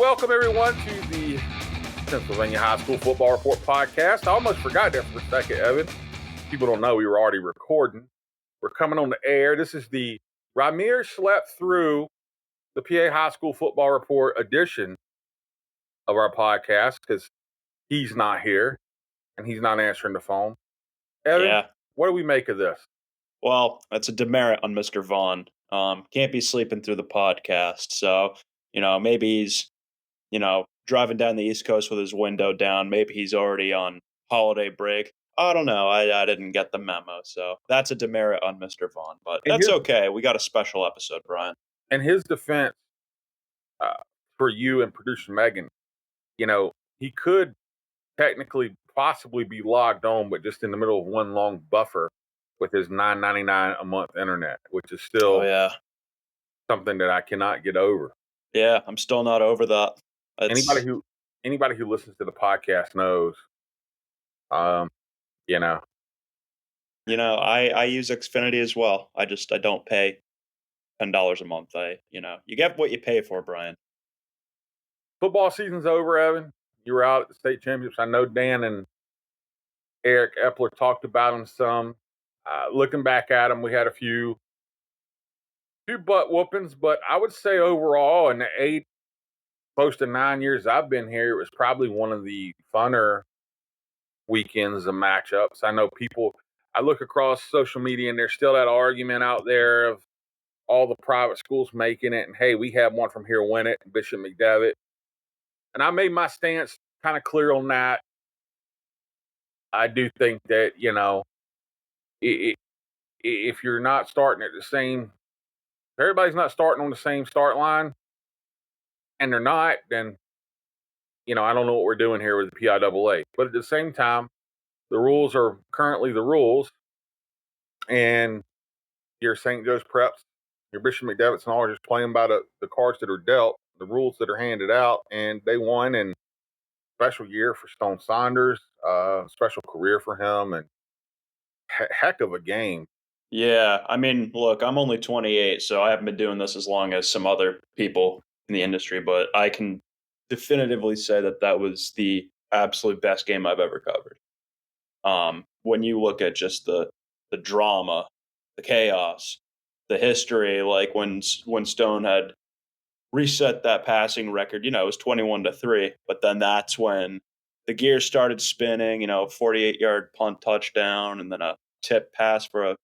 welcome everyone to the Pennsylvania High School Football Report podcast. I almost forgot that for a second, Evan. People don't know we were already recording. We're coming on the air. This is the Rymir slept through the PA High School Football Report edition of our podcast because he's not here and he's not answering the phone. Evan, what do we make of this? Well, that's a demerit on Mr. Vaughn. Can't be sleeping through the podcast. So, maybe he's, driving down the East Coast with his window down. Maybe he's already on holiday break. I don't know. I didn't get the memo. So that's a demerit on Mr. Vaughn. But that's okay. We got a special episode, Brian. In his defense, for you and producer Megan, he could technically possibly be logged on, but just in the middle of one long buffer with his $9.99 a month internet, which is still something that I cannot get over. Yeah, I'm still not over that. Anybody who listens to the podcast knows. I use Xfinity as well. I don't pay $10 a month. You get what you pay for, Brian. Football season's over, Evan. You were out at the state championships. I know Dan and Eric Epler talked about them some. Looking back at them, we had a few butt whoopings, but I would say overall, in the close to 9 years I've been here, it was probably one of the funner weekends of matchups. I know I look across social media and there's still that argument out there of all the private schools making it, and hey, we have one from here win it, Bishop McDevitt. And I made my stance kind of clear on that. I do think that, if you're not starting at the same, everybody's not starting on the same start line, and they're not, then, I don't know what we're doing here with the PIAA. But at the same time, the rules are currently the rules, and your St. Joe's Preps, your Bishop McDevitt's, and all are just playing by the cards that are dealt, the rules that are handed out, and they won. And special year for Stone Saunders, special career for him, and heck of a game. Yeah, I mean, look, I'm only 28, so I haven't been doing this as long as some other people in the industry, but I can definitively say that was the absolute best game I've ever covered. When you look at just the drama, the chaos, the history, like when Stone had reset that passing record, it was 21-3, but then that's when the gears started spinning, 48-yard punt touchdown, and then a tip pass for a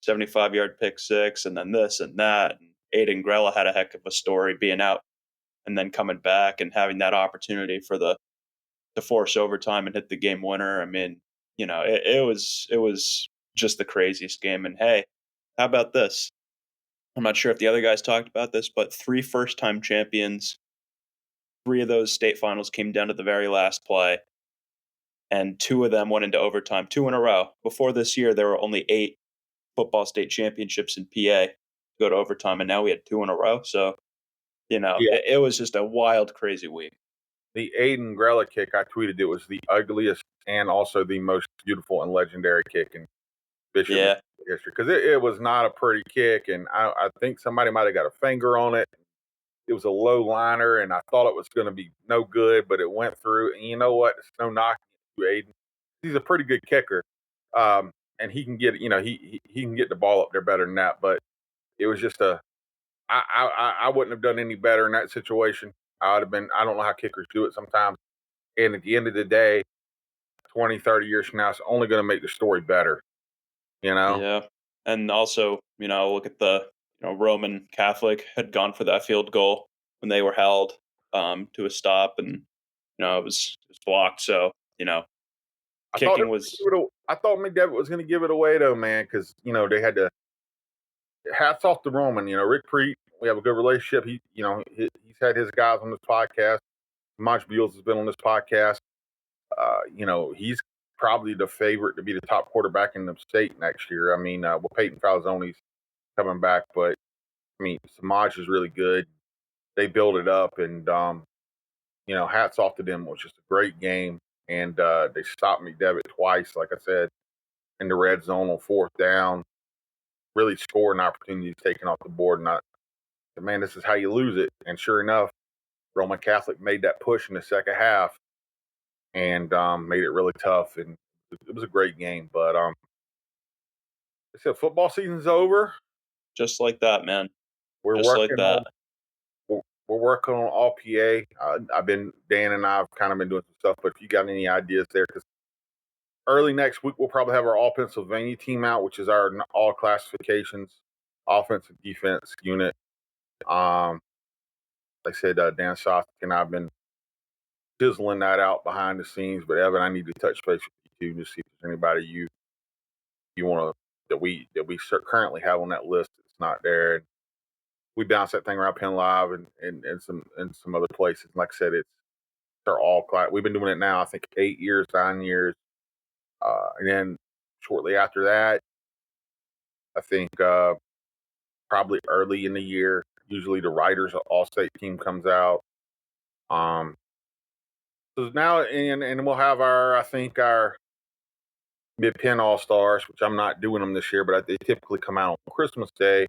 75-yard pick six, and then this and that. And Aiden Grella had a heck of a story being out and then coming back and having that opportunity to force overtime and hit the game winner. I mean, it was just the craziest game. And hey, how about this? I'm not sure if the other guys talked about this, but 3 first-time champions, 3 of those state finals came down to the very last play, and 2 of them went into overtime, 2 in a row. Before this year, there were only 8 football state championships in PA go to overtime, and now we had 2 in a row. So, it was just a wild, crazy week. The Aiden Grella kick, I tweeted, it was the ugliest and also the most beautiful and legendary kick in Bishop history, because it was not a pretty kick, and I think somebody might have got a finger on it. It was a low liner, and I thought it was going to be no good, but it went through. And you know what? It's no knocking to Aiden. He's a pretty good kicker, and he can get he can get the ball up there better than that. But it was just I wouldn't have done any better in that situation. I would have been. I don't know how kickers do it sometimes. And at the end of the day, 20, 30 years from now, it's only going to make the story better. Yeah. And also, look at the, Roman Catholic had gone for that field goal when they were held to a stop, and, it was blocked. So, kicking was. I thought McDevitt was going to give it away, though, man, because, they had to. Hats off to Roman. Rick Preet, we have a good relationship. He's had his guys on this podcast. Mach Beals has been on this podcast. He's probably the favorite to be the top quarterback in the state next year. I mean, Peyton Falzone's coming back, but I mean, Samaj is really good. They build it up, and hats off to them. It was just a great game, and they stopped McDevitt twice, like I said, in the red zone on 4th down. Really scoring opportunities taken off the board, and I said, man, this is how you lose it. And sure enough, Roman Catholic made that push in the second half and made it really tough. And it was a great game. But I said football season's over. Just like that, man. We're Just like working that. on we're working on all PA. Dan and I've kind of been doing some stuff. But if you got any ideas there, because early next week we'll probably have our all Pennsylvania team out, which is our all classifications, offensive defense unit. Like I said, Dan Soth and I've been chiseling that out behind the scenes. But Evan, I need to touch base with you too, to see if there's anybody you want to that we currently have on that list that's not there. And we bounce that thing around PennLive and some other places. Like I said, they're all class. We've been doing it now, I think 8 years, 9 years, and then shortly after that, I think probably early in the year, usually the Riders All-State team comes out. So now, and we'll have our mid-Penn All-Stars, which I'm not doing them this year, but they typically come out on Christmas Day.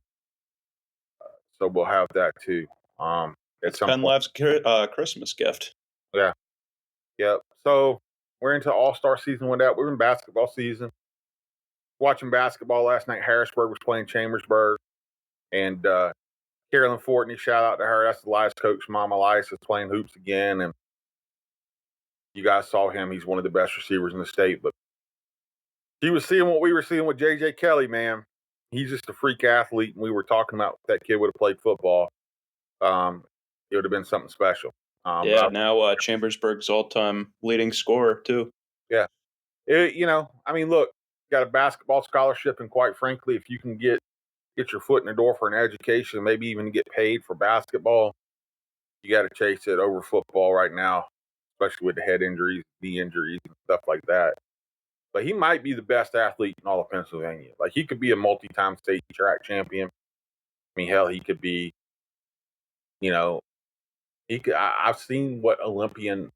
So we'll have that too. At It's some point. PennLive's Christmas gift. Yeah. Yep. So we're into All-Star season with that. We're in basketball season. Watching basketball last night, Harrisburg was playing Chambersburg. And Carolyn Fortney, shout out to her. That's the Elias coach, Mama Elias, is playing hoops again. And you guys saw him. He's one of the best receivers in the state. But he was seeing what we were seeing with J.J. Kelly, man. He's just a freak athlete. And we were talking about if that kid would have played football. It would have been something special. Now Chambersburg's all-time leading scorer, too. Yeah. I mean, look, got a basketball scholarship. And quite frankly, if you can get your foot in the door for an education, maybe even get paid for basketball, you got to chase it over football right now, especially with the head injuries, knee injuries, and stuff like that. But he might be the best athlete in all of Pennsylvania. Like, he could be a multi-time state track champion. I mean, hell, he could be, he could. I've seen what Olympian.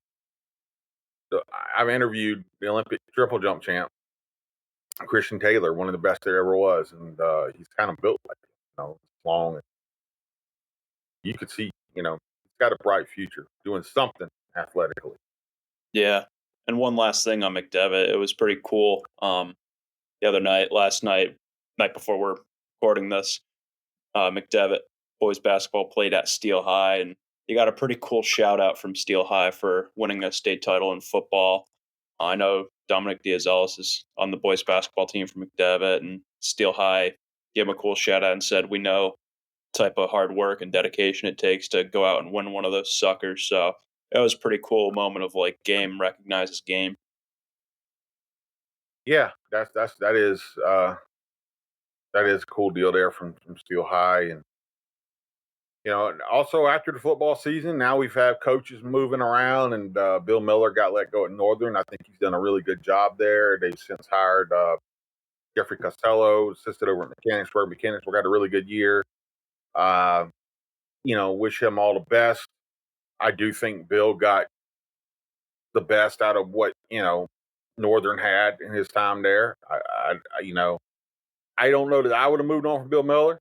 I've interviewed the Olympic triple jump champ, Christian Taylor, one of the best there ever was, and he's kind of built like long. You could see, he's got a bright future doing something athletically. Yeah. And one last thing on McDevitt, it was pretty cool. Last night before we're recording this, McDevitt boys basketball played at Steel High, and you got a pretty cool shout out from Steel High for winning a state title in football. I know Dominic Diaz-Ellis is on the boys basketball team for McDevitt, and Steel High gave him a cool shout out and said, "We know type of hard work and dedication it takes to go out and win one of those suckers." So it was a pretty cool moment of like game recognizes game. Yeah, that is a cool deal there from Steel High. And also after the football season, now we've had coaches moving around, and Bill Miller got let go at Northern. I think he's done a really good job there. They've since hired Jeffrey Costello, assisted over at Mechanicsburg. Mechanicsburg had a really good year. Wish him all the best. I do think Bill got the best out of what Northern had in his time there. I don't know that I would have moved on from Bill Miller.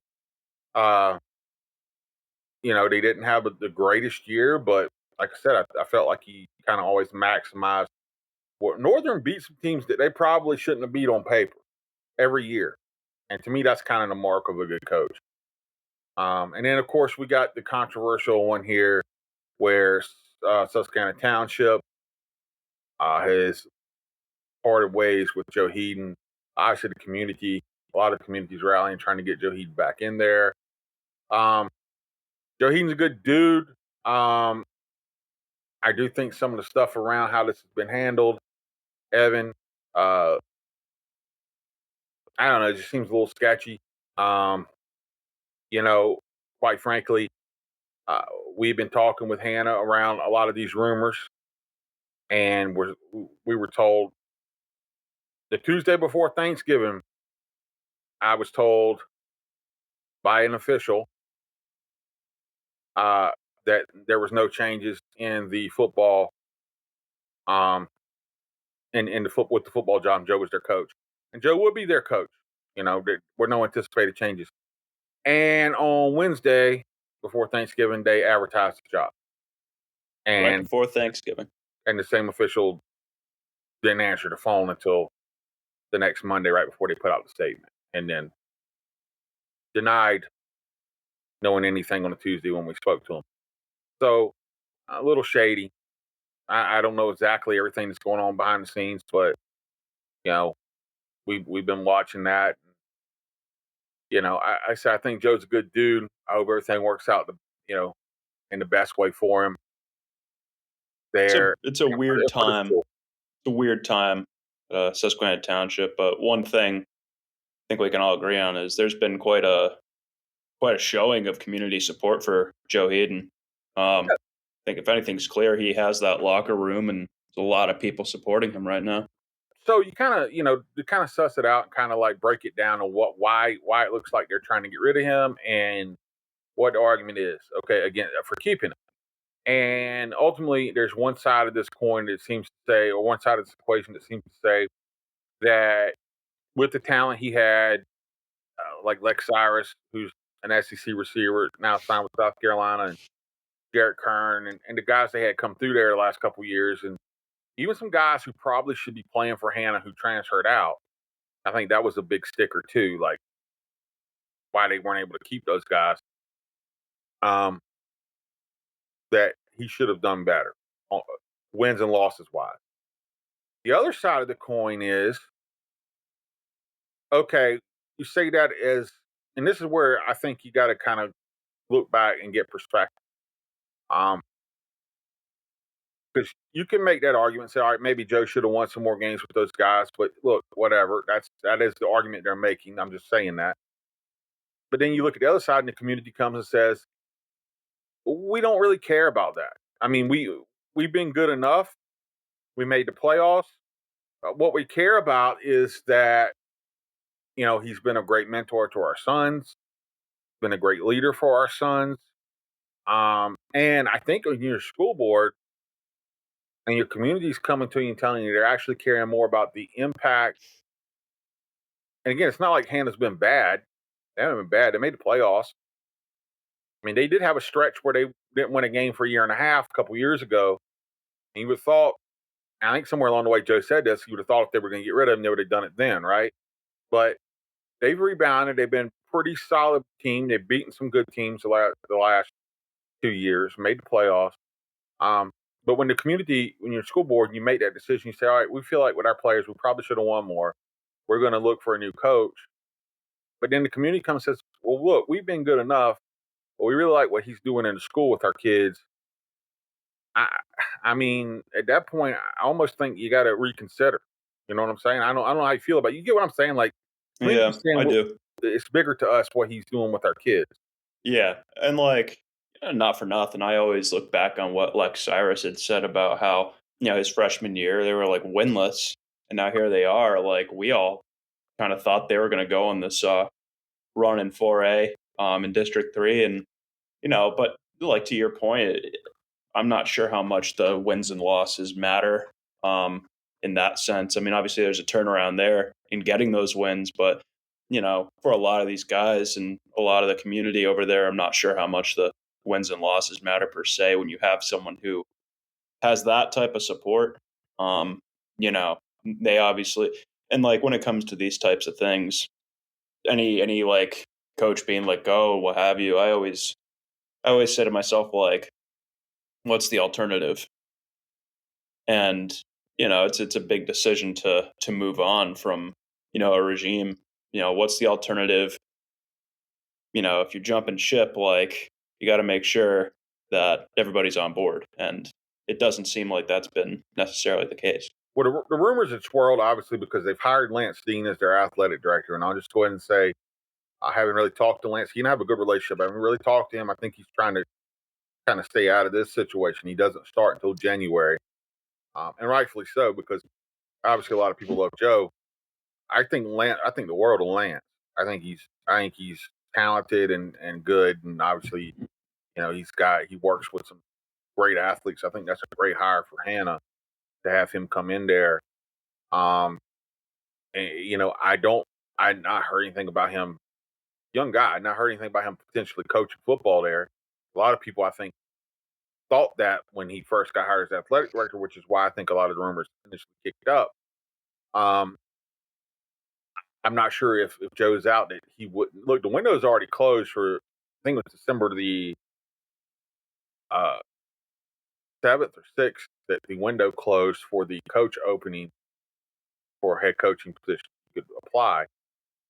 They didn't have the greatest year, but like I said, I felt like he kind of always maximized. Well, Northern beat some teams that they probably shouldn't have beat on paper every year, and to me, that's kind of the mark of a good coach. And then, of course, we got the controversial one here where Susquehanna Township has parted ways with Joe Heaton. Obviously, a lot of communities rallying, trying to get Joe Heaton back in there. Joe Heaton's a good dude. I do think some of the stuff around how this has been handled, Evan, I don't know, it just seems a little sketchy. Quite frankly, we've been talking with Hannah around a lot of these rumors, and we were told the Tuesday before Thanksgiving, I was told by an official that there was no changes in the football, in the with the football job. Joe was their coach, and Joe would be their coach. There were no anticipated changes. And on Wednesday, before Thanksgiving, they advertised the job. right and before Thanksgiving. the same official didn't answer the phone until the next Monday, right before they put out the statement, and then denied knowing anything on a Tuesday when we spoke to him. So a little shady. I don't know exactly everything that's going on behind the scenes, but you know, we've been watching that. You know, I say I think Joe's a good dude. I hope everything works out, in the best way for him. There, It's a weird for the time. school. It's a weird time, Susquehanna Township. But one thing I think we can all agree on is there's been quite a showing of community support for Joe Hayden. I think if anything's clear, he has that locker room, and there's a lot of people supporting him right now. So you kind of, you kind of suss it out and kind of like break it down on why it looks like they're trying to get rid of him and what the argument is. Okay, again, for keeping him. And ultimately, there's one side of this coin that seems to say, or one side of this equation that seems to say that with the talent he had, like Lex Cyrus, who's an SEC receiver, now signed with South Carolina, and Garrett Kern, and the guys they had come through there the last couple of years, and even some guys who probably should be playing for Hannah who transferred out. I think that was a big sticker too, like why they weren't able to keep those guys. Um, that he should have done better, wins and losses wise. The other side of the coin is okay. You say that as, and this is where I think you got to kind of look back and get perspective. Um, because you can make that argument and say, all right, maybe Joe should have won some more games with those guys, but look, whatever. That is the argument they're making. I'm just saying that. But then you look at the other side, and the community comes and says, we don't really care about that. I mean, we've been good enough. We made the playoffs. What we care about is that he's been a great mentor to our sons, been a great leader for our sons. And I think when you're a school board and your community's coming to you and telling you they're actually caring more about the impact. And again, it's not like Hannah's been bad. They haven't been bad. They made the playoffs. I mean, they did have a stretch where they didn't win a game for a year and a half a couple years ago. And you would have thought, I think somewhere along the way Joe said this, you would have thought if they were going to get rid of him, they would have done it then, right? But they've rebounded. They've been pretty solid team. They've beaten some good teams the last 2 years, made the playoffs. But when when you're school board, and you make that decision, you say, all right, we feel like with our players, we probably should have won more. We're going to look for a new coach. But then the community comes and says, well, look, we've been good enough, but we really like what he's doing in the school with our kids. I, I mean, at that point, I almost think you got to reconsider. You know what I'm saying? I don't know how you feel about it. You get what I'm saying? Like, Yeah, community's saying I do. it's bigger to us what he's doing with our kids. Yeah, and not for nothing, I always look back on what Lex Cyrus had said about how his freshman year they were like winless, and now here they are. Like we all kind of thought they were going to go on this run in 4A in District 3, and but like to your point, I'm not sure how much the wins and losses matter in that sense. I mean, obviously there's a turnaround there in getting those wins, but for a lot of these guys and a lot of the community over there, I'm not sure how much the wins and losses matter per se when you have someone who has that type of support. Um, they obviously, and like when it comes to these types of things, any like coach being let go, what have you, I always say to myself, like, what's the alternative? And it's a big decision to move on from a regime. What's the alternative? If you're jumping ship, like you got to make sure that everybody's on board, and it doesn't seem like that's been necessarily the case. Well, the rumors had swirled, obviously, because they've hired Lance Dean as their athletic director. And I'll just go ahead and say, I haven't really talked to Lance. He and I have a good relationship. I haven't really talked to him. I think he's trying to kind of stay out of this situation. He doesn't start until January, and rightfully so, because obviously a lot of people love Joe. I think Lance. I think the world of Lance. I think he's talented and good, and obviously, he works with some great athletes. I think that's a great hire for Hannah to have him come in there. Um, and, I don't. I not heard anything about him. Young guy. I not heard anything about him potentially coaching football there. A lot of people, I think, thought that when he first got hired as athletic director, which is why I think a lot of the rumors initially kicked up. Um, I'm not sure if Joe's out that he wouldn't look. The window's already closed for, I think it was December the uh, 7th or 6th that the window closed for the coach opening for a head coaching position you could apply.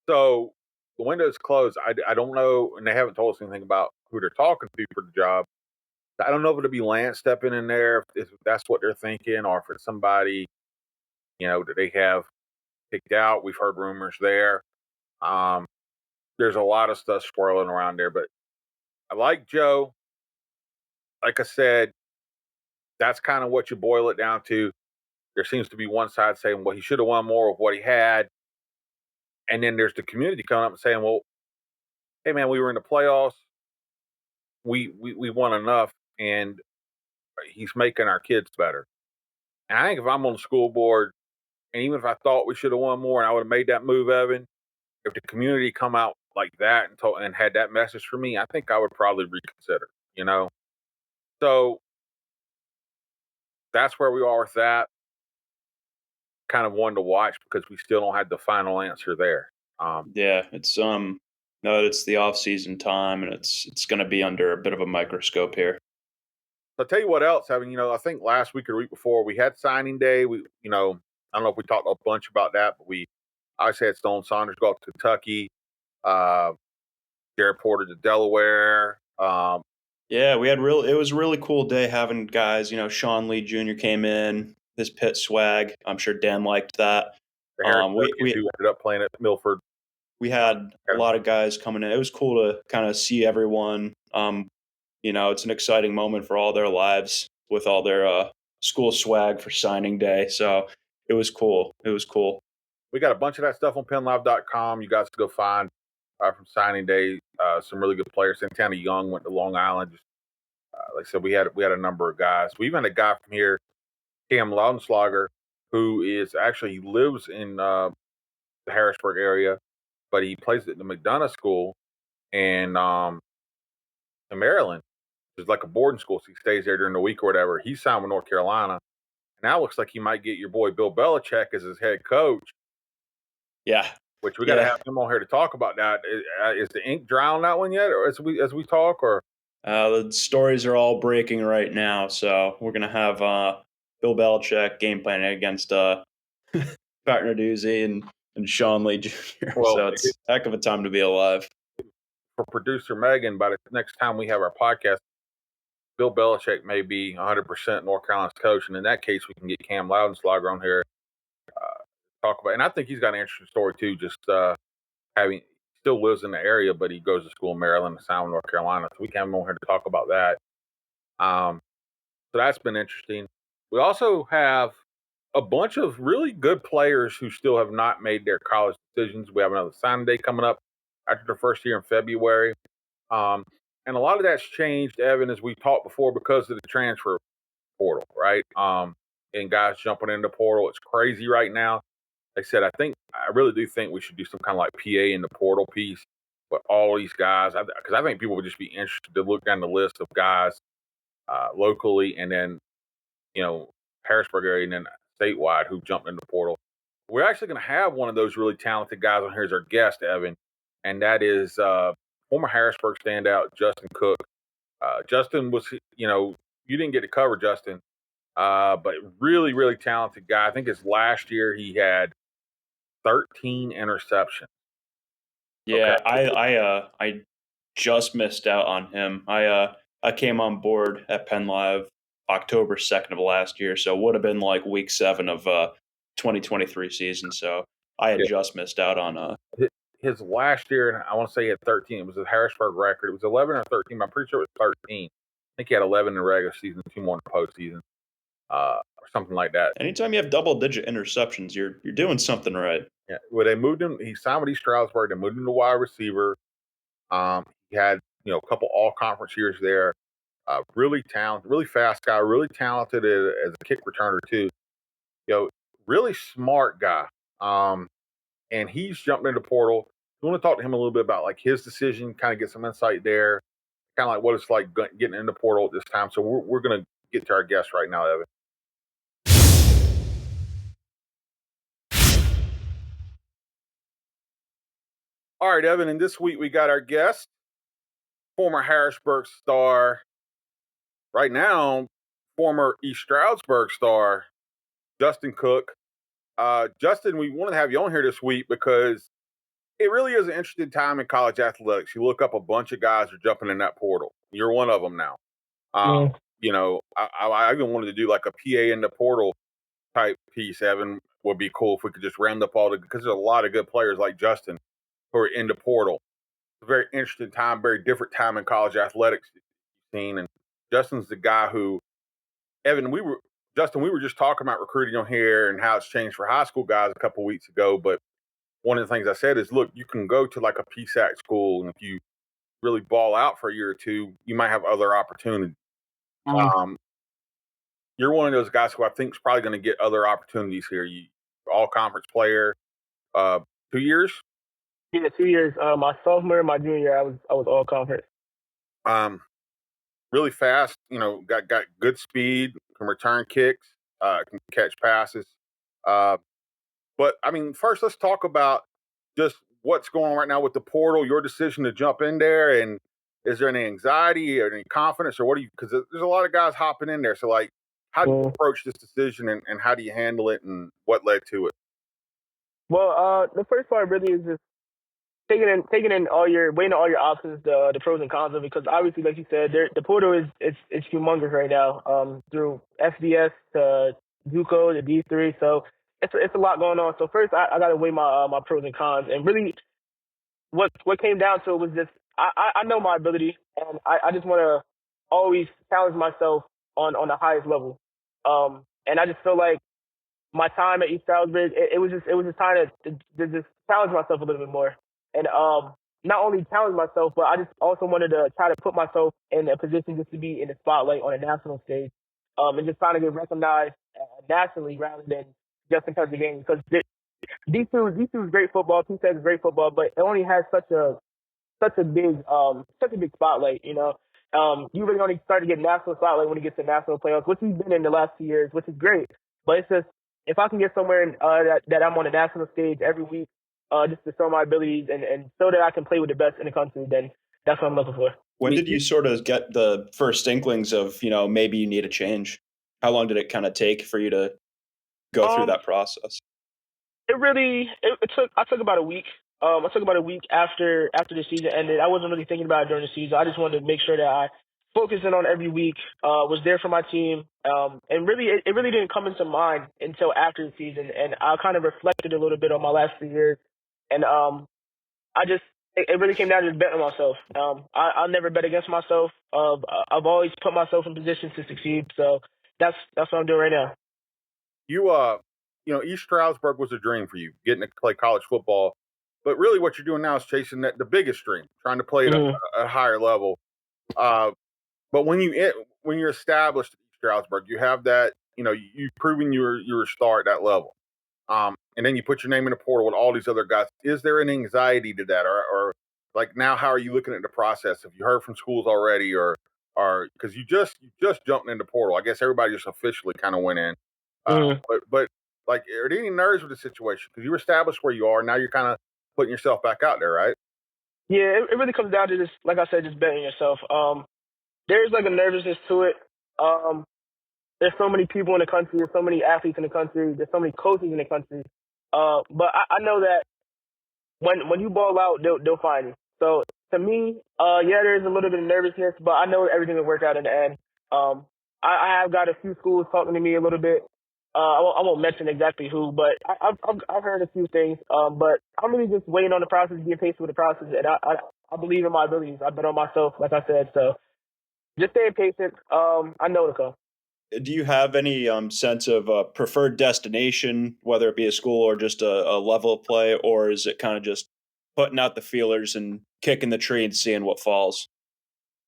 So the window's closed. I don't know, and they haven't told us anything about who they're talking to for the job. I don't know if it'll be Lance stepping in there, if that's what they're thinking, or if it's somebody, that they have picked out. We've heard rumors there. Um, there's a lot of stuff swirling around there, but I like Joe. Like I said, that's kind of what you boil it down to. There seems to be one side saying, well, he should have won more of what he had. And then there's the community coming up and saying, well, hey, man, we were in the playoffs. We won enough, and he's making our kids better. And I think if I'm on the school board, and even if I thought we should have won more and I would have made that move, Evan, if the community come out like that and had that message for me, I think I would probably reconsider, you know? So that's where we are with that. Kind of one to watch because we still don't have the final answer there. Yeah, no, it's the off season time, and it's going to be under a bit of a microscope here. I'll tell you what else, Evan, I think last week or the week before we had signing day. I don't know if we talked a bunch about that, but I had Stone Saunders go up to Kentucky, uh, Jared Porter to Delaware. Yeah, it was a really cool day having guys. Sean Lee Jr. came in, his pit swag. I'm sure Dan liked that. The Harrisburg We who ended up playing at Milford. we had a lot of guys coming in. It was cool to kind of see everyone. It's an exciting moment for all their lives with all their school swag for signing day. So it was cool. It was cool. We got a bunch of that stuff on PennLive.com. You guys can go find from signing day some really good players. Santana Young went to Long Island. Like I said, we had a number of guys. We even had a guy from here, Cam Laudenslager, who he lives in the Harrisburg area, but he plays at the McDonough School in Maryland. It's like a boarding school, so he stays there during the week or whatever. He's signed with North Carolina. And now it looks like he might get your boy Bill Belichick as his head coach. Yeah. Which we got to Yeah. have him on here to talk about that. Is the ink dry on that one yet, or as we talk, or The stories are all breaking right now, so we're gonna have Bill Belichick game planning against Partner Doozy and Sean Lee Jr. well, So it's a heck of a time to be alive. for producer Megan, by the next time we have our podcast, Bill Belichick may be 100% North Carolina's coach, and in that case, we can get Cam Loudenslager on here talk about. And I think he's got an interesting story too. Just having still lives in the area, but he goes to school in Maryland and signed with North Carolina, so we can have him on here to talk about that. So that's been interesting. We also have a bunch of really good players who still have not made their college decisions. We have another signing day coming up after the first year in February. And a lot of that's changed, Evan, as we talked before, because of the transfer portal, right? And guys jumping into the portal. It's crazy right now. Like I said, I really do think we should do some kind of like PA in the portal piece. But all these guys, because I think people would just be interested to look down the list of guys locally, and then Harrisburg area, and then statewide who jumped in the portal. We're actually going to have one of those really talented guys on here as our guest, Evan, and that is former Harrisburg standout Justin Cook. Justin was, you didn't get to cover Justin, but really, really talented guy. I think his last year he had 13 interceptions. Yeah, I just missed out on him. I came on board at PennLive October 2nd of last year, so it would have been like week 7 of 2023 season. So I had Yeah. just missed out on His last year, and I want to say he had 13. It was a Harrisburg record. It was 11 or 13. But I'm pretty sure it was 13. I think he had 11 in the regular season, 2 more in the postseason, or something like that. anytime you have double digit interceptions, you're doing something right. Yeah. Well, they moved him. He signed with East Stroudsburg. They moved him to wide receiver. He had a couple all conference years there. Really talented, really fast guy. Really talented as a kick returner too. Really smart guy. And he's jumped into the portal. We want to talk to him a little bit about like his decision, kind of get some insight there. kind of like what it's like getting in the portal at this time. So we're going to get to our guest right now, Evan. All right, Evan, and this week we got our guest, former Harrisburg star, right now, former East Stroudsburg star, Justin Cook. Justin, we want to have you on here this week because it really is an interesting time in college athletics. You look up a bunch of guys are jumping in that portal. You're one of them now. Mm. I even wanted to do like a PA in the portal type piece. Evan, would be cool if we could just round up all the, because there's a lot of good players like Justin who are in the portal. It's a very interesting time, very different time in college athletics scene. And Justin's the guy who, Evan, we were just talking about recruiting on here and how it's changed for high school guys a couple weeks ago. But one of the things I said is, look, you can go to like a PSAC school, and if you really ball out for a year or two, you might have other opportunities. Um, you're one of those guys who I think is probably going to get other opportunities here. You all conference player, 2 years. Yeah, 2 years. My sophomore, my junior year, I was all conference. Really fast. Got good speed, can return kicks, can catch passes. But I mean, first let's talk about just what's going on right now with the portal. Your decision to jump in there, and is there any anxiety or any confidence, or what do you? Because there's a lot of guys hopping in there. So like, how do you approach this decision, and how do you handle it, and what led to it? Well, the first part really is just taking in weighing all your options, the pros and cons of it, because obviously, like you said, the portal is it's humongous right now. Through FBS to JUCO to D3, so it's a lot going on. So first, I got to weigh my pros and cons, and really, what came down to it was just I know my ability, and I just want to always challenge myself on the highest level. And I just feel like my time at East Stroudsburg, it was just time to just challenge myself a little bit more, and not only challenge myself, but I just also wanted to try to put myself in a position just to be in the spotlight on a national stage, and just trying to get recognized nationally rather than just in terms of games. Because D2 is great football, PSAC is great football, but it only has such a big spotlight, you know. You really only start to get national spotlight when you get to national playoffs, which we've been in the last 2 years, which is great. But it's just, if I can get somewhere that I'm on a national stage every week, just to show my abilities and so that I can play with the best in the country, then that's what I'm looking for. When did you sort of get the first inklings of, maybe you need a change? How long did it kind of take for you to go through that process? I took about a week. I took about a week after the season ended. I wasn't really thinking about it during the season. I just wanted to make sure that I focused in on every week, was there for my team. And really, it really didn't come into mind until after the season. And I kind of reflected a little bit on my last 3 years. And it really came down to just betting on myself. I'll never bet against myself. I've always put myself in positions to succeed. So that's what I'm doing right now. East Stroudsburg was a dream for you, getting to play college football. But really what you're doing now is chasing the biggest dream, trying to play at a higher level. But when you're established at East Stroudsburg, you have that, you've proven you're a star at that level. And then you put your name in the portal with all these other guys. Is there an anxiety to that? Or like now, how are you looking at the process? Have you heard from schools already, or because you just jumped in the portal? I guess everybody just officially kind of went in. But like, are there any nerves with the situation? Because you were established where you are. Now you're kind of putting yourself back out there, right? Yeah, it really comes down to just, like I said, just betting yourself. There's like a nervousness to it. There's so many people in the country. There's so many athletes in the country. There's so many coaches in the country. But I know that when you ball out, they'll find you. So to me, there's a little bit of nervousness, but I know everything will work out in the end. I have got a few schools talking to me a little bit. I won't mention exactly who, but I've heard a few things. But I'm really just waiting on the process, being patient with the process, and I believe in my abilities. I bet on myself, like I said. So just staying patient. I know it'll come. Do you have any sense of a preferred destination, whether it be a school or just a level of play, or is it kind of just putting out the feelers and kicking the tree and seeing what falls?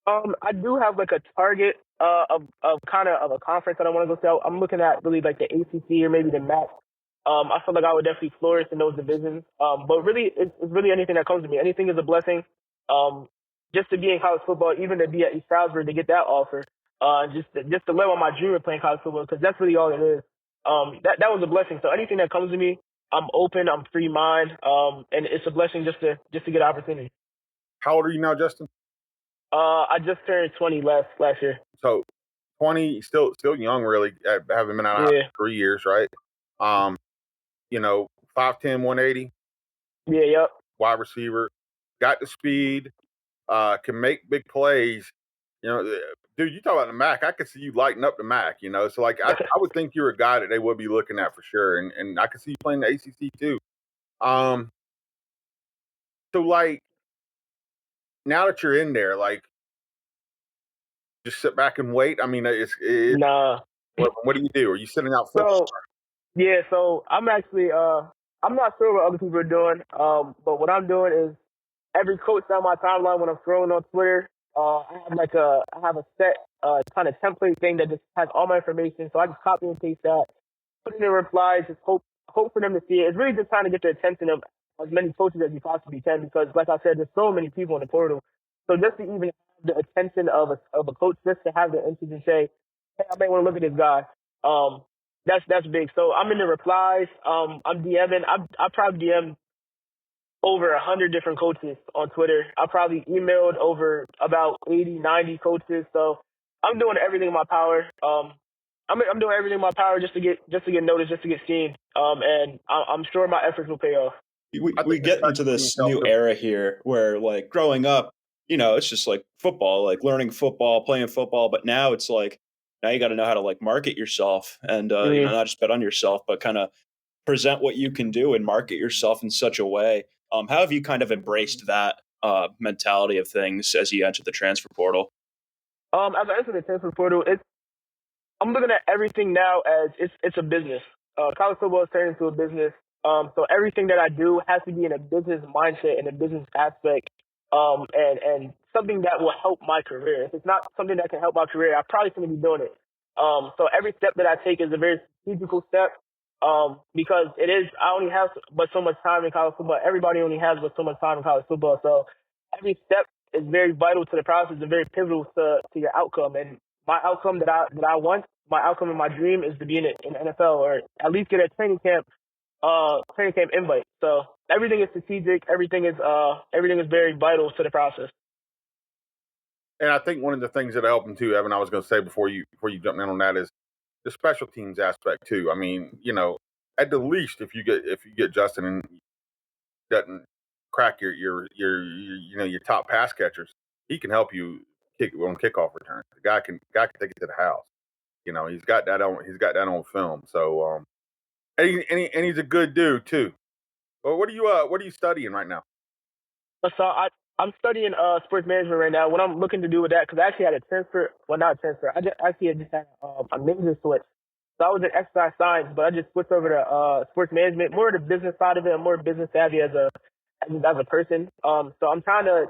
I do have like a target of a conference that I want to go to. I'm looking at really like the ACC or maybe the MAC. I feel like I would definitely flourish in those divisions. But really, it's really anything that comes to me. Anything is a blessing. just to be in college football, even to be at East Stroudsburg to get that offer, just to live on my dream of playing college football, because that's really all it is. That was a blessing. So anything that comes to me, I'm open, I'm free mind, and it's a blessing just to get opportunity. How old are you now, Justin? I just turned 20 last year. So 20, still young, really. Haven't been out for 3 years, right? 5'10", 180. Yeah, yep. Wide receiver, got the speed, can make big plays. Dude, you talk about the MAC. I could see you lighting up the MAC. So like I would think you're a guy that they would be looking at for sure, and I could see you playing the ACC too. So like now that you're in there, like just sit back and wait. I mean, it's nah. What do you do? Are you sitting out? So I'm actually I'm not sure what other people are doing. But what I'm doing is every coach on my timeline when I'm scrolling on Twitter, I have a set kind of template thing that just has all my information. So I just copy and paste that, put it in replies, just hope for them to see it. It's really just trying to get the attention of as many coaches as you possibly can, because like I said, there's so many people in the portal. So just to even have the attention of a coach, just to have the interest and say, hey, I may want to look at this guy. That's big. So I'm in the replies. I'm DMing. I probably DM over 100 different coaches on Twitter. I probably emailed over about 80, 90 coaches. So I'm doing everything in my power. I'm doing everything in my power just to get noticed, just to get seen. And I'm sure my efforts will pay off. We get into this new era here where, like, growing up, it's just like football, like learning football, playing football. But now it's like, now you got to know how to like market yourself and, not just bet on yourself, but kind of present what you can do and market yourself in such a way. How have you kind of embraced that mentality of things as you enter the transfer portal? As I enter the transfer portal, I'm looking at everything now as it's a business. College football is turned into a business. So everything that I do has to be in a business mindset and a business aspect, and something that will help my career. If it's not something that can help my career, I probably shouldn't be doing it. So every step that I take is a very strategical step, because I only have but so much time in college football. Everybody only has but so much time in college football. So every step is very vital to the process and very pivotal to your outcome. And my outcome that I want, my outcome and my dream is to be in the NFL, or at least get a training camp invite. So everything is strategic. Everything is very vital to the process. And I think one of the things that helped him too, Evan, I was going to say before you jump in on that, is the special teams aspect too. I mean, at the least, if you get Justin and doesn't crack your top pass catchers, he can help you kick on kickoff returns. The guy can take it to the house. He's got that on film. So and he's a good dude too. Well, what are you studying right now? So I'm studying sports management right now. What I'm looking to do with that, because I actually had a transfer. Well, not a transfer. I just had a major switch. So I was in exercise science, but I just switched over to sports management, more of the business side of it. I'm more business savvy as a person. So I'm trying to,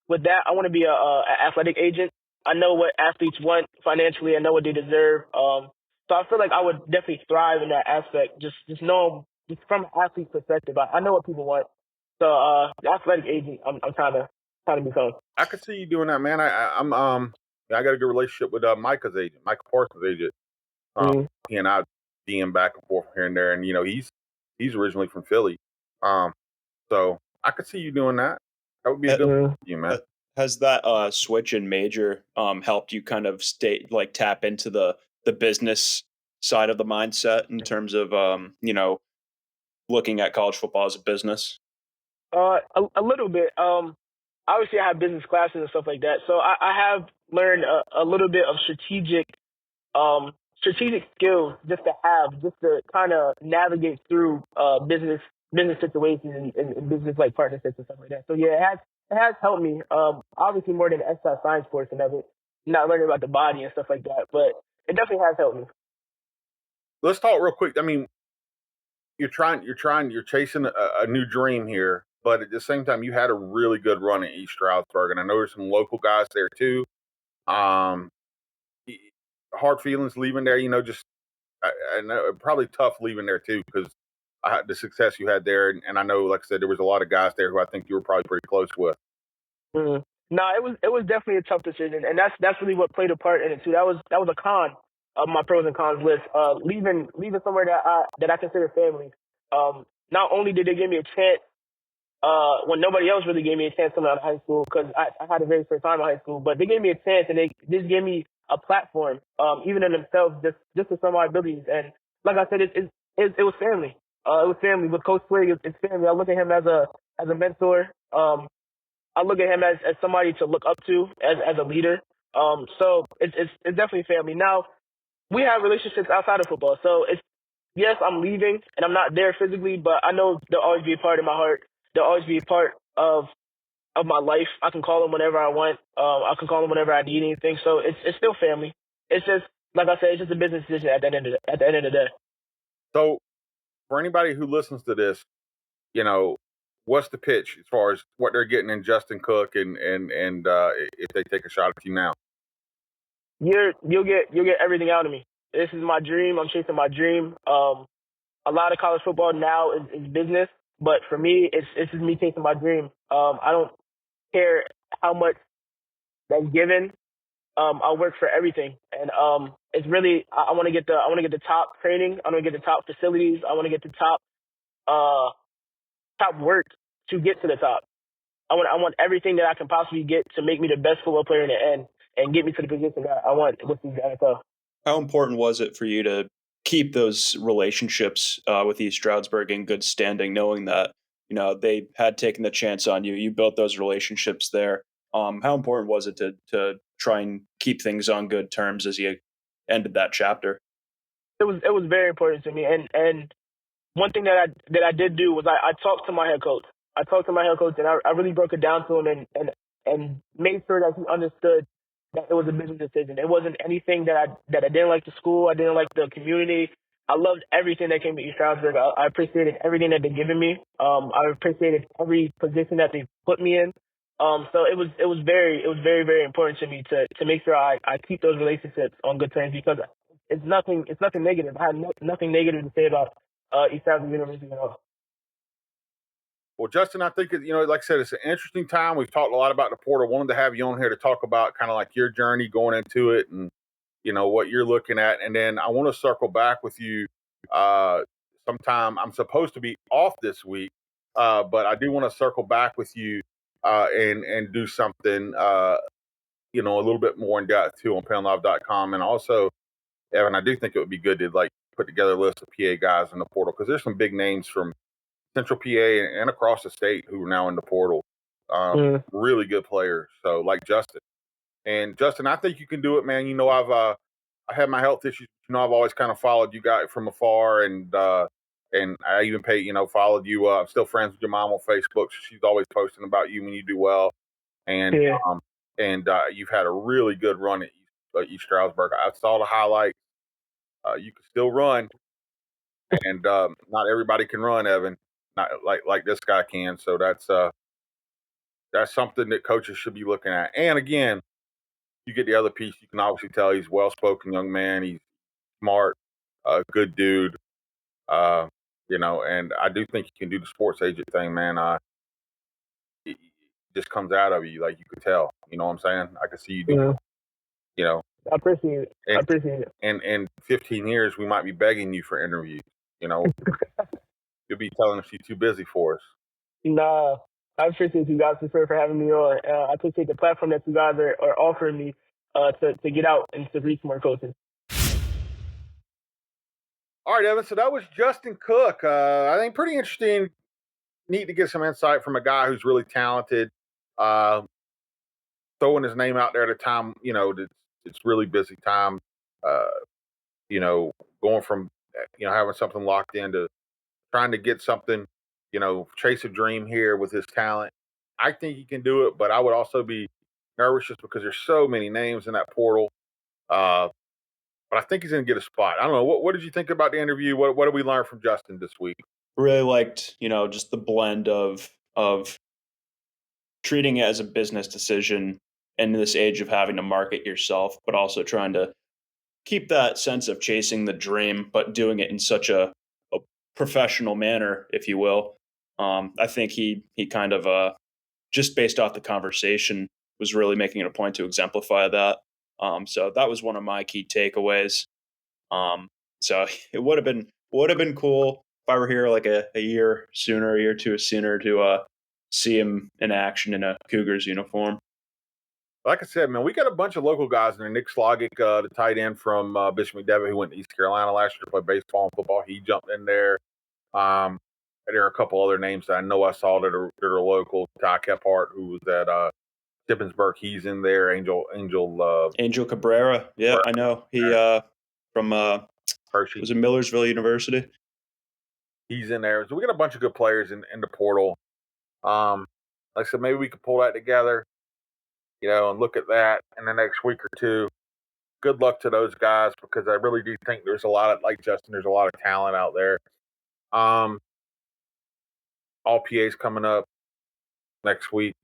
with that, I want to be an athletic agent. I know what athletes want financially. I know what they deserve. So I feel like I would definitely thrive in that aspect. Just know, just from an athlete perspective, I know what people want. So the athletic agent, I'm trying to become. I could see you doing that, man. I got a good relationship with Micah's agent, Micah Parsons' agent. He and I DM back and forth here and there, and he's originally from Philly. So I could see you doing that. That would be a good for you, man. Has that switch in major helped you kind of tap into the business side of the mindset in terms of looking at college football as a business? A little bit. Obviously, I have business classes and stuff like that, so I have learned a little bit of strategic skills just to kind of navigate through business situations and business like partnerships and stuff like that. So yeah, it has helped me. Obviously more than the exercise science portion of it, not learning about the body and stuff like that, but it definitely has helped me. Let's talk real quick. I mean, you're chasing a new dream here, but at the same time, you had a really good run at East Stroudsburg, and I know there's some local guys there too. Hard feelings leaving there, just I know probably tough leaving there too, because the success you had there, and I know, like I said, there was a lot of guys there who I think you were probably pretty close with. Mm-hmm. No, it was definitely a tough decision, and that's really what played a part in it too. That was a con of my pros and cons list. Leaving somewhere that I consider family. Not only did they give me a chance when nobody else really gave me a chance coming out of high school, because I had a very first time in high school, but they gave me a chance and they just gave me a platform, even in themselves, just to some of my abilities. And like I said, it was family. It was family. With Coach Swig, it's family. I look at him as a mentor. I look at him as somebody to look up to as a leader. So it's definitely family. Now we have relationships outside of football, so it's yes, I'm leaving and I'm not there physically, but I know they'll always be a part of my heart. They'll always be a part of my life. I can call them whenever I want. I can call them whenever I need anything. So it's still family. It's just like I said, it's just a business decision at the end of the day. So for anybody who listens to this, what's the pitch as far as what they're getting in Justin Cook and if they take a shot at you now? You'll get everything out of me. This is my dream. I'm chasing my dream. A lot of college football now is business, but for me, it's just me chasing my dream. I don't care how much that's given. I work for everything, and it's really I want to get the top training. I want to get the top facilities. I want to get the top work to get to the top. I want everything that I can possibly get to make me the best football player in the end and get me to the position that I want with the NFL. How important was it for you to keep those relationships with East Stroudsburg in good standing, knowing that they had taken the chance on you? You built those relationships there. How important was it to try and keep things on good terms as you ended that chapter? It was very important to me, and one thing that I did do was I talked to my head coach. I talked to my head coach and I really broke it down to him and made sure that he understood that it was a business decision. It wasn't anything that I didn't like the school. I didn't like the community. I loved everything that came to East Stroudsburg. I appreciated everything that they've given me. I appreciated every position that they put me in. So it was very, very important to me to make sure I keep those relationships on good terms, because it's nothing negative. I had nothing negative to say about East Stroudsburg University at all. Well, Justin, I think like I said, it's an interesting time. We've talked a lot about the portal. Wanted to have you on here to talk about kind of like your journey going into it and what you're looking at, and then I want to circle back with you. Sometime I'm supposed to be off this week, but I do want to circle back with you and do something a little bit more in depth too on PennLive.com, and also, Evan, I do think it would be good to like put together a list of PA guys in the portal, because there's some big names from Central PA and across the state who are now in the portal. Really good players. So like Justin. And Justin, I think you can do it, man. I had my health issues. I've always kind of followed you guys from afar, and I even followed you. I'm still friends with your mom on Facebook. She's always posting about you when you do well. And Yeah. You've had a really good run at East Stroudsburg. I saw the highlights. You can still run, and not everybody can run, Evan. Not like this guy can. So that's something that coaches should be looking at. And again, you get the other piece. You can obviously tell he's a well-spoken young man. He's smart, good dude. And I do think you can do the sports agent thing, man. It just comes out of you, like you could tell. You know what I'm saying? I can see you do. I appreciate it. And, I appreciate it. And in 15 years, we might be begging you for interviews. You'll be telling us you're too busy for us. Nah, I appreciate you guys for having me on. I appreciate the platform that you guys are offering me to get out and to reach more coaches. All right, Evan. So that was Justin Cook. I think pretty interesting. Neat to get some insight from a guy who's really talented. Throwing his name out there at a time, it's really busy time. Going from having something locked in to trying to get something, chase a dream here with his talent. I think he can do it, but I would also be nervous just because there's so many names in that portal. But I think he's going to get a spot. I don't know. What did you think about the interview? What did we learn from Justin this week? Really liked, just the blend of treating it as a business decision in this age of having to market yourself, but also trying to keep that sense of chasing the dream, but doing it in such a professional manner, if you will. I think he kind of just based off the conversation, was really making it a point to exemplify that. So that was one of my key takeaways. So it would have been cool if I were here like a year sooner, a year or two sooner to see him in action in a Cougars uniform. Like I said, man, we got a bunch of local guys in there. Nick Slogic, the tight end from Bishop McDevitt, who went to East Carolina last year to play baseball and football. He jumped in there. There are a couple other names that I know I saw that are local. Ty Kephart, who was at Shippensburg, he's in there. Angel Cabrera. Yeah, I know. He from Hershey. Was it Millersville University? He's in there. So we got a bunch of good players in the portal. Like I said, maybe we could pull that together, and look at that in the next week or two. Good luck to those guys, because I really do think there's a lot of, like Justin, there's a lot of talent out there. All PA's coming up next week,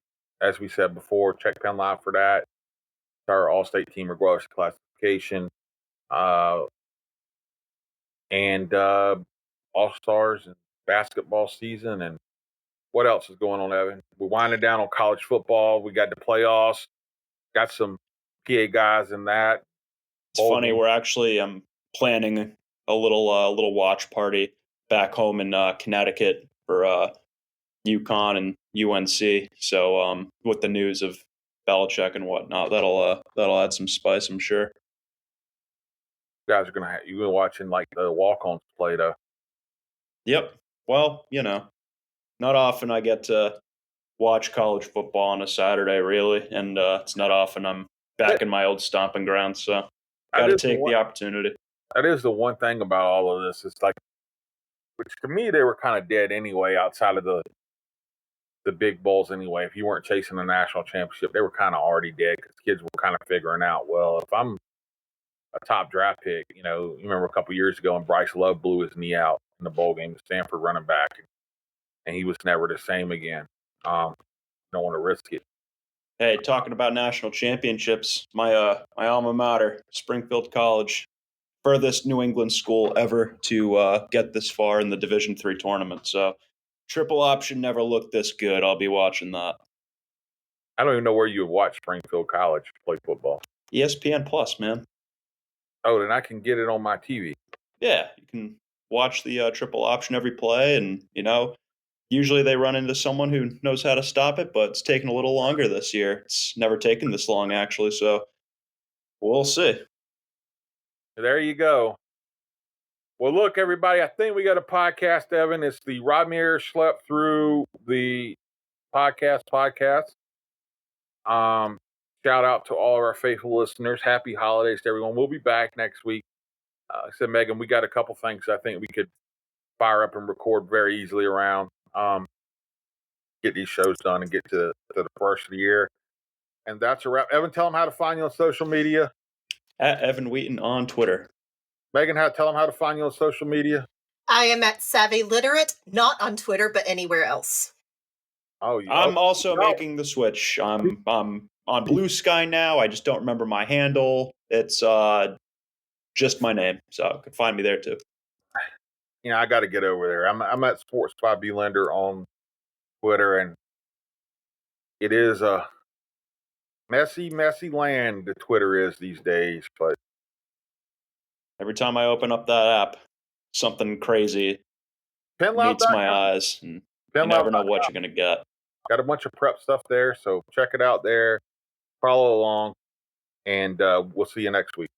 as we said before. Check PennLive for that. It's our all-state team regardless of classification. And all-stars and basketball season. And what else is going on, Evan? We're winding down on college football. We got the playoffs. Got some PA guys in that. It's funny. We're actually planning a little watch party back home in Connecticut for UConn and UNC. So with the news of Belichick and whatnot, that'll add some spice, I'm sure. You guys are gonna you've been watching like the walk-ons play though. Yep. Well, not often I get to watch college football on a Saturday, really, and it's not often I'm back in my old stomping grounds. So got to take the opportunity. That is the one thing about all of this. It's like, which to me they were kind of dead anyway, outside of the big bowls anyway. If you weren't chasing the national championship, they were kind of already dead, because kids were kind of figuring out, well, if I'm a top draft pick, you remember a couple years ago when Bryce Love blew his knee out in the bowl game, the Stanford running back, and he was never the same again. Don't want to risk it. Hey, talking about national championships, my alma mater, Springfield College, furthest New England school ever to get this far in the Division III tournament. So triple option never looked this good. I'll be watching that. I don't even know where you would watch Springfield College play football. ESPN Plus, man. Oh, then I can get it on my TV. Yeah, you can watch the triple option every play, and usually they run into someone who knows how to stop it, but it's taken a little longer this year. It's never taken this long, actually, so we'll see. There you go. Well, look, everybody, I think we got a podcast, Evan. It's the Rymir Schlepp Through the podcast. Shout out to all of our faithful listeners. Happy holidays to everyone. We'll be back next week. I said, Megan, we got a couple things I think we could fire up and record very easily around. Get these shows done and get to the first of the year. And that's a wrap. Evan, tell them how to find you on social media. At Evan Wheaton on Twitter. Megan, tell them how to find you on social media. I am at Savvy Literate, not on Twitter, but anywhere else. I'm also making the switch. I'm on Blue Sky now. I just don't remember my handle. It's just my name, so you can find me there too. I got to get over there. I'm at Sports by B Linder on Twitter, and it is a messy land that Twitter is these days. But every time I open up that app, something crazy meets my eyes, and you never know what you're going to get. Got a bunch of prep stuff there, so check it out there. Follow along, and we'll see you next week.